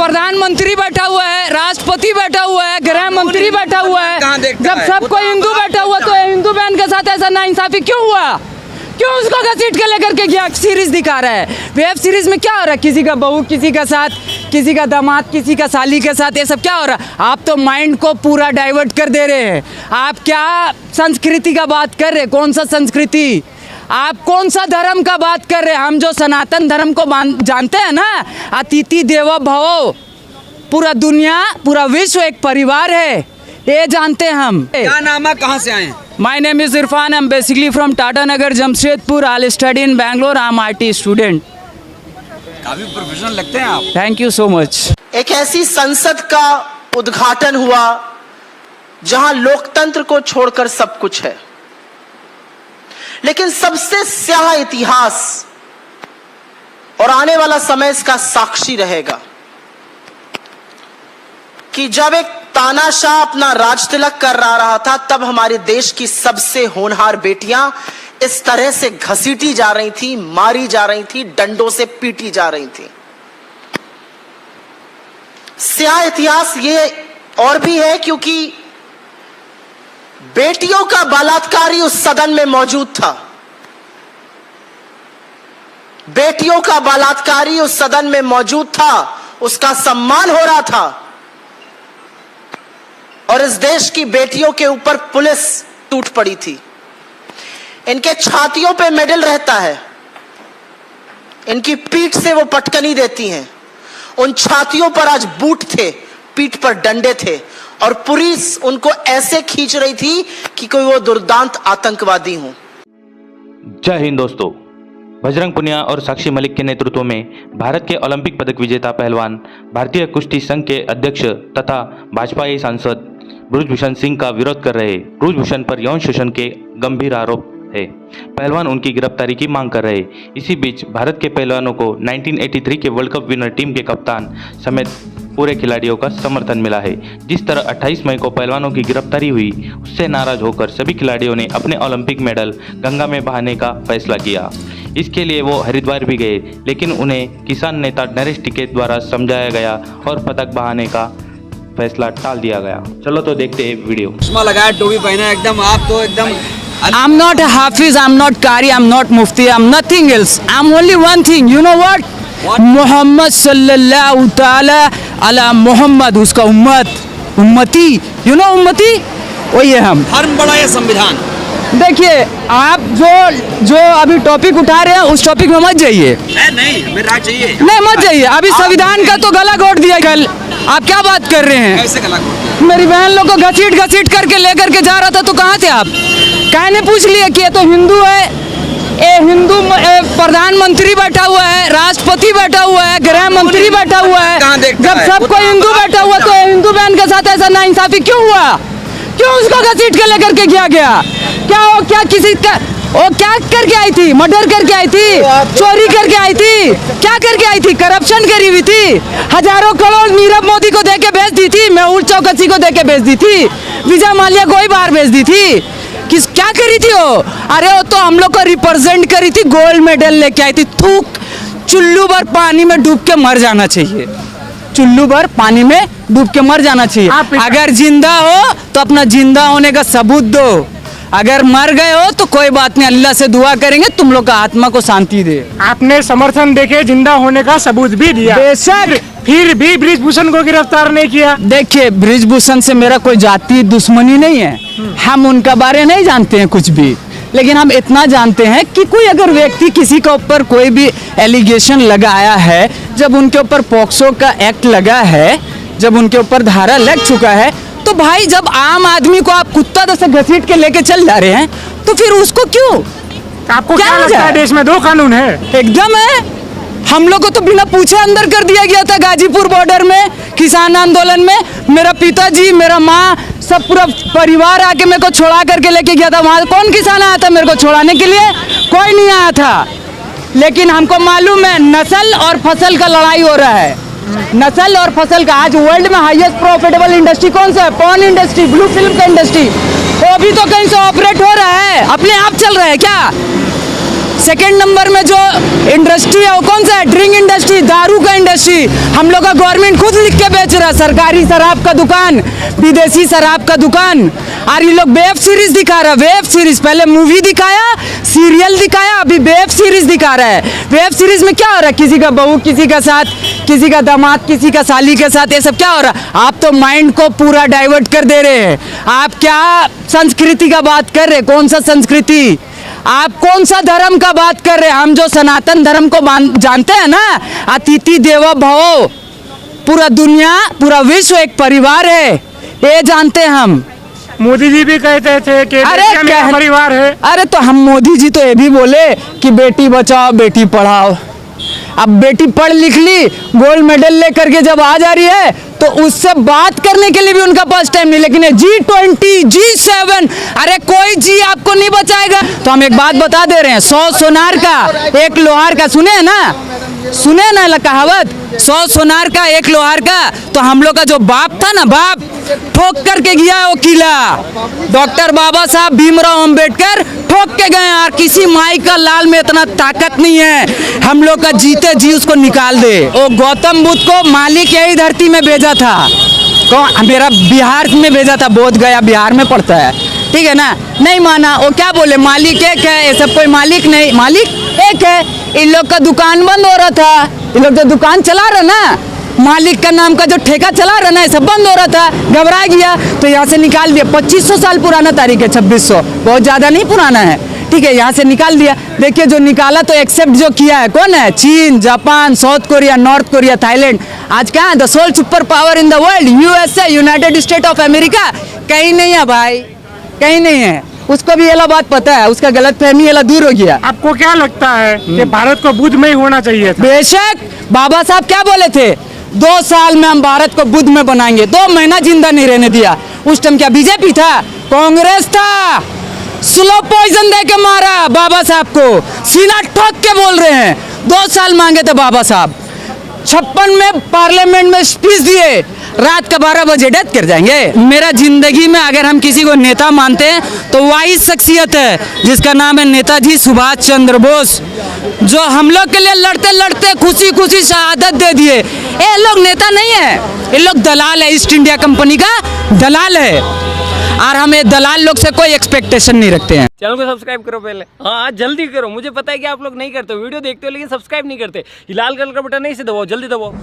प्रधानमंत्री बैठा हुआ है, राष्ट्रपति बैठा हुआ है, गृह मंत्री बैठा हुआ है। जब सब कोई हिंदू बैठा हुआ तो हिंदू बहन के साथ ऐसा नाइंसाफी क्यों हुआ? क्यों उसको घसीट के लेकर के गया? सीरीज दिखा रहा है। वेब सीरीज में क्या हो रहा है? किसी का बहू किसी का साथ, किसी का दामाद किसी का साली के साथ, ये सब क्या हो रहा है? आप तो माइंड को पूरा डाइवर्ट कर दे रहे हैं। आप क्या संस्कृति का बात कर रहे हैं? कौन सा संस्कृति? आप कौन सा धर्म का बात कर रहे हैं? हम जो सनातन धर्म को जानते हैं ना, अतिथि देवो भव, पूरा दुनिया पूरा विश्व एक परिवार है, ये जानते हैं हम। क्या नाम है, कहाँ से आए हैं? My name is Irfan. I'm basically from Tata Nagar, Jamshedpur. I'll study in Bangalore. I'm IT student. काफी प्रोफेशनल लगते हैं आप। Thank you so much. एक ऐसी संसद का उद्घाटन हुआ जहां लोकतंत्र को छोड़कर सब कुछ है, लेकिन सबसे स्याह इतिहास और आने वाला समय इसका साक्षी रहेगा कि जब एक तानाशाह अपना राज तिलक कर रहा था, तब हमारे देश की सबसे होनहार बेटियां इस तरह से घसीटी जा रही थी, मारी जा रही थी, डंडों से पीटी जा रही थी। स्याह इतिहास ये और भी है क्योंकि बेटियों का बलात्कारी उस सदन में मौजूद था। बेटियों का बलात्कारी उस सदन में मौजूद था, उसका सम्मान हो रहा था, और इस देश की बेटियों के ऊपर पुलिस टूट पड़ी थी। इनके छातियों पे मेडल रहता है, इनकी पीठ से वो पटकनी देती हैं। उन छातियों पर आज बूट थे, पीठ पर डंडे थे, और पुलिस उनको ऐसे खींच रही थी कि कोई वो दुर्दांत आतंकवादी हो। जय हिंद दोस्तों। बजरंग पुनिया और साक्षी मलिक के नेतृत्व में भारत के ओलंपिक पदक विजेता पहलवान, भारतीय कुश्ती संघ के अध्यक्ष तथा भाजपाई सांसद ब्रजभूषण सिंह का विरोध कर रहे। ब्रजभूषण पर यौन शोषण के गंभीर आरोप है। पहलवान उनकी गिरफ्तारी की मांग कर रहे। इसी बीच भारत के पहलवानों को 1983 के वर्ल्ड कप विनर टीम के कप्तान समेत पूरे खिलाड़ियों का समर्थन मिला है। जिस तरह 28 मई को पहलवानों की गिरफ्तारी हुई, उससे नाराज होकर सभी खिलाड़ियों ने अपने ओलंपिक मेडल गंगा में बहाने का फैसला किया। इसके लिए वो हरिद्वार भी गए, लेकिन उन्हें किसान नेता नरेश टिकैत द्वारा समझाया गया और पदक बहाने का फैसला टाल दिया गया। चलो तो देखते हैं वीडियो। चश्मा लगाया, टोपी पहना, एकदम आप तो एकदम। I'm not a Hafiz, I'm not Qari, I'm not Mufti, I'm nothing else. I'm only one thing. You know what? Mohammad सल्लल्लाहु ताला अला मोहम्मद, उसका उम्मती, you know उम्मती, वही है हम। धर्म बड़ा है संविधान। देखिए, आप जो अभी टॉपिक उठा रहे हैं उस टॉपिक में मत जाइए। नहीं, हमें राज चाहिए। नहीं, मत जाइए। अभी संविधान का तो गला घोट दिया कल। आप क्या बात कर रहे हैं? कैसे गला घोट? मेरी बहन लोग को घसीट करके लेकर के जा रहा था, तो कहाँ थे आप? कहने पूछ लिए कि ये तो हिंदू है, ये हिंदू प्रधानमंत्री बैठा हुआ है, राष्ट्रपति बैठा हुआ है, गृह मंत्री बैठा हुआ है। जब सब कोई हिंदू बैठा हुआ तो हिंदू बहन के साथ ऐसा नाइंसाफी क्यों हुआ? क्यों उसको घसीट के लेकर के गया? क्या किसी का वो क्या करके आई थी? मर्डर करके आई थी, चोरी करके आई थी, क्या करके आई थी? करप्शन करी हुई थी। हजारों करोड़ नीरव मोदी को देके भेज दी थी, मेहुल चौकसी को देके भेज दी थी, विजय माल्या को ही बाहर भेज दी थी। क्या करी थी वो? अरे वो तो हम लोग को रिप्रेजेंट करी थी, गोल्ड मेडल लेके आई थी। थूक, चुल्लू भर पानी में डूब के मर जाना चाहिए, चुल्लू भर पानी में डूब के मर जाना चाहिए। अगर जिंदा हो तो अपना जिंदा होने का सबूत दो, अगर मर गए हो तो कोई बात नहीं, अल्लाह से दुआ करेंगे तुम लोग का आत्मा को शांति दे। आपने समर्थन देके जिंदा होने का सबूत भी दिया, बेशक, फिर भी ब्रिजभूषण को गिरफ्तार नहीं किया। देखिए, ब्रिजभूषण से मेरा कोई जाति दुश्मनी नहीं है, हम उनका बारे नहीं जानते हैं कुछ भी, लेकिन हम इतना जानते हैं कि कोई अगर व्यक्ति किसी के ऊपर कोई भी एलिगेशन लगाया है, जब उनके ऊपर पॉक्सो का एक्ट लगा है, जब उनके ऊपर धारा लग चुका है, तो भाई जब आम आदमी को आप कुत्ता जैसे घसीट के लेके चल जा रहे हैं, तो फिर उसको क्यों? आपको क्या लगता है देश में दो कानून है? एकदम है। हम लोग को तो बिना पूछे अंदर कर दिया गया था गाजीपुर बॉर्डर में, किसान आंदोलन में। मेरा पिताजी, मेरा माँ, सब पूरा परिवार आके मेरे को छोड़ा करके लेके गया था। वहाँ कौन किसान आया था मेरे को छोड़ाने के लिए? कोई नहीं आया था। लेकिन हमको मालूम है नस्ल और फसल का लड़ाई हो रहा है, नस्ल और फसल का। आज वर्ल्ड में हाईएस्ट प्रॉफिटेबल इंडस्ट्री कौन सा है? पॉर्न इंडस्ट्री, ब्लू फिल्म का इंडस्ट्री। वो भी तो कहीं से ऑपरेट हो रहा है, अपने आप चल रहा है क्या? सेकंड नंबर में जो इंडस्ट्री है वो कौन सा है? ड्रिंक इंडस्ट्री, दारू का इंडस्ट्री। हम लोग का गवर्नमेंट खुद लिख के बेच रहा है, सरकारी शराब का दुकान, विदेशी शराब का दुकान। और ये लोग वेब सीरीज दिखा रहा है, वेब सीरीज। पहले मूवी दिखाया, सीरियल दिखाया, अभी वेब सीरीज दिखा रहा है। वेब सीरीज में क्या हो रहा है? किसी का बहू किसी का साथ, किसी का दामाद किसी का साली के साथ, ये सब क्या हो रहा है? आप तो माइंड को पूरा डाइवर्ट कर दे रहे हैं। आप क्या संस्कृति का बात कर रहे हैं? कौन सा संस्कृति? आप कौन सा धर्म का बात कर रहे हैं? हम जो सनातन धर्म को जानते हैं ना, अतिथि देवो भव, पूरा दुनिया पूरा विश्व एक परिवार है, ये जानते हैं हम। मोदी जी भी कहते थे कि बेटियां मेरा परिवार है। अरे तो हम मोदी जी तो ये भी बोले कि बेटी बचाओ बेटी पढ़ाओ। अब बेटी पढ़ लिख ली, गोल्ड मेडल लेकर के जब आ जा रही है तो उससे बात करने के लिए भी उनका पास टाइम नहीं। लेकिन G20, G7, अरे कोई जी आपको नहीं बचाएगा। तो हम एक बात बता दे रहे हैं, 100 सोनार का 1 लोहार का, सुने है ना, सुने ना कहावत, 100 सोनार का 1 लोहार का। तो हम लोग का जो बाप था ना, बाप ठोक करके गया है वो किला। डॉक्टर बाबा साहब भीमराव अंबेडकर ठोक के गए। और किसी माई का लाल में इतना ताकत नहीं है हम लोग का जीते जी उसको निकाल दे। वो गौतम बुद्ध को मालिक यही धरती में भेजा था, कौन? मेरा बिहार में भेजा था, बोध गया बिहार में पड़ता है, ठीक है ना। नहीं माना, वो क्या बोले, मालिक एक है, ये सब कोई मालिक नहीं, मालिक एक है। इन लोग का दुकान बंद हो रहा था, इन लोग जो दुकान चला रहा ना, मालिक का नाम का जो ठेका चला रहा ना, ये सब बंद हो रहा था, घबरा गया तो यहाँ से निकाल दिया। 2500 साल पुराना तारीख है, 2600, बहुत ज़्यादा नहीं पुराना है, ठीक है। यहाँ से निकाल दिया। देखिए जो निकाला तो एक्सेप्ट जो किया है कौन है? चीन, Japan, South Korea, North Korea, Thailand. आज क्या है? The sole super power in the world, USA, United State of America, कहीं नहीं है भाई, कहीं नहीं है। उसको भी ये बात पता है, उसका गलत फहमी ये दूर हो गया। आपको क्या लगता है कि भारत को बुद्ध में ही होना चाहिए था? बेशक, बाबा साहब क्या बोले थे? 2 साल में हम भारत को बुद्ध में बनाएंगे। 2 महीना जिंदा नहीं रहने दिया। उस टाइम क्या बीजेपी था? कांग्रेस था। स्लो पॉइजन दे के मारा बाबा साहब को, सीना ठोक के बोल रहे हैं। 2 साल मांगे थे बाबा साहब, 56 में पार्लियामेंट में स्पीच दिए, रात का 12 बजे डेथ कर जाएंगे। मेरा जिंदगी में अगर हम किसी को नेता मानते हैं तो वही शख्सियत है जिसका नाम है नेताजी सुभाष चंद्र बोस, जो हम लोग के लिए लड़ते लड़ते खुशी खुशी शहादत दे दिए। ये लोग नेता नहीं है, ये लोग दलाल है, ईस्ट इंडिया कंपनी का दलाल है। और हम ये दलाल लोग से कोई एक्सपेक्टेशन नहीं रखते हैं। चैनल को सब्सक्राइब करो पहले, हाँ जल्दी करो। मुझे पता है कि आप लोग नहीं करते, वीडियो देखते हो लेकिन सब्सक्राइब नहीं करते। ये लाल कलर का बटन है, इसे दबाओ, जल्दी दबाओ।